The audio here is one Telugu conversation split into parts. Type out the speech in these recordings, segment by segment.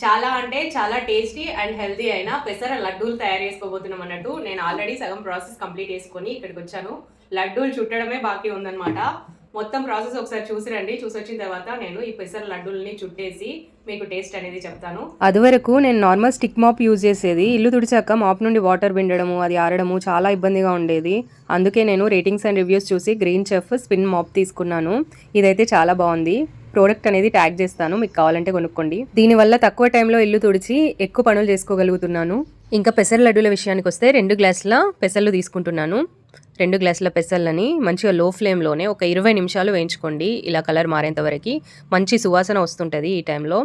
చాలా అంటే చాలా టేస్టీ అండ్ హెల్తీ అయిన పెసర లడ్డూలు తయారు చేసుకోబోతున్నాం అన్నట్టు. నేను ఆల్రెడీ సగం ప్రాసెస్ కంప్లీట్ చేసుకొని ఇక్కడికి వచ్చాను. లడ్డూలు చుట్టడమే బాకీ ఉందన్నమాట. మొత్తం ప్రాసెస్ ఒకసారి చూసి రండి. చూసి వచ్చిన తర్వాత నేను ఈ పెసర లడ్డూలని చుట్టేసి మీకు టేస్ట్ అనేది చెప్తాను. అది వరకు నేను నార్మల్ స్టిక్ మాప్ యూజ్ చేసేది. ఇల్లు తుడిచాక మాప్ నుండి వాటర్ పిండడము, అది ఆరడము చాలా ఇబ్బందిగా ఉండేది. అందుకే నేను రేటింగ్స్ అండ్ రివ్యూస్ చూసి గ్రీన్ చెఫ్ స్పిన్ మాప్ తీసుకున్నాను. ఇదైతే చాలా బాగుంది. ప్రోడక్ట్ అనేది ట్యాగ్ చేస్తాను, మీకు కావాలంటే కొనుక్కోండి. దీనివల్ల తక్కువ టైంలో ఇల్లు తుడిచి ఎక్కువ పనులు చేసుకోగలుగుతున్నాను. ఇంకా పెసర లడ్డూల విషయానికి వస్తే 2 గ్లాసుల పెసర్లు తీసుకుంటున్నాను. 2 గ్లాసుల పెసర్లని మంచిగా లో ఫ్లేమ్లోనే ఒక 20 నిమిషాలు వేయించుకోండి. ఇలా కలర్ మారేంత వరకు మంచి సువాసన వస్తుంటుంది. ఈ టైంలో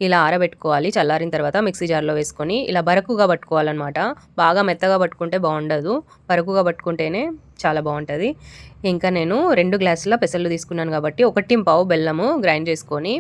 ఇలా ఆరబెట్టుకోవాలి. చల్లారిన తర్వాత మిక్సీ జార్లో వేసుకొని ఇలా బరకుగా పట్టుకోవాలన్నమాట. బాగా మెత్తగా పట్టుకుంటే బాగుండదు, బరకుగా పట్టుకుంటేనే చాలా బాగుంటుంది. ఇంకా నేను 2 గ్లాసుల పెసర్లు తీసుకున్నాను కాబట్టి 1 బెల్లము గ్రైండ్ చేసుకొని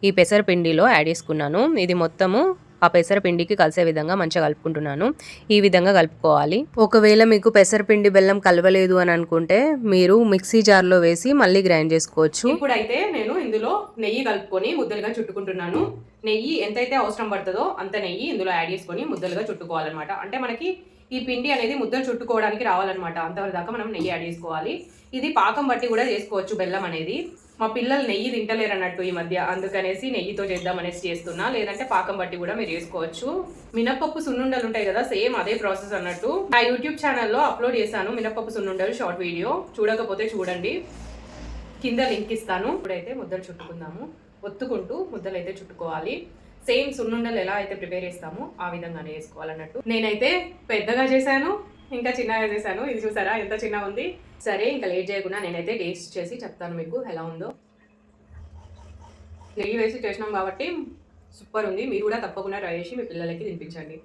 ఈ పెసర పిండిలో యాడ్ చేసుకున్నాను. ఇది మొత్తము ఆ పెసరపిండికి కలిసే విధంగా మంచిగా కలుపుకుంటున్నాను. ఈ విధంగా కలుపుకోవాలి. ఒకవేళ మీకు పెసరపిండి బెల్లం కలవలేదు అని అనుకుంటే మీరు మిక్సీ జార్లో వేసి మళ్ళీ గ్రైండ్ చేసుకోవచ్చు. ఇప్పుడైతే నేను ఇందులో నెయ్యి కలుపుకొని ముద్దలుగా చుట్టుకుంటున్నాను. నెయ్యి ఎంతైతే అవసరం పడుతుందో అంత నెయ్యి ఇందులో యాడ్ చేసుకొని ముద్దలుగా చుట్టుకోవాలన్నమాట. అంటే మనకి ఈ పిండి అనేది ముద్దలు చుట్టుకోవడానికి రావాలన్నమాట. అంతవరకు దాకా మనం నెయ్యి యాడ్ చేసుకోవాలి. ఇది పాకం బట్టి కూడా చేసుకోవచ్చు బెల్లం అనేది. మా పిల్లలు నెయ్యి తింటలేరు అన్నట్టు ఈ మధ్య, అందుకనేసి నెయ్యితో చేద్దామనేసి చేస్తున్నా. లేదంటే పాకం బట్టి కూడా మీరు చేసుకోవచ్చు. మినపప్పు సున్నుండలు ఉంటాయి కదా, సేమ్ అదే ప్రాసెస్ అన్నట్టు. నా యూట్యూబ్ ఛానల్లో అప్లోడ్ చేశాను మినపప్పు సున్నుండలు షార్ట్ వీడియో. చూడకపోతే చూడండి, కింద లింక్ ఇస్తాను. ఇప్పుడైతే ముద్దలు చుట్టుకుందాము. ఒత్తుకుంటూ ముద్దలు అయితే చుట్టుకోవాలి. సేమ్ సున్నుండలు ఎలా అయితే ప్రిపేర్ చేస్తామో ఆ విధంగానే వేసుకోవాలన్నట్టు. నేనైతే పెద్దగా చేశాను, ఇంకా చిన్నగా చేశాను. ఇది చూసారా ఎంత చిన్నగా ఉంది. సరే, ఇంకా లేట్ చేయకుండా నేనైతే టేస్ట్ చేసి చెప్తాను మీకు ఎలా ఉందో. నెయ్యి వేసి చేసినాం కాబట్టి సూపర్ ఉంది. మీరు కూడా తప్పకుండా ట్రై చేసి మీ పిల్లలకి తినిపించండి.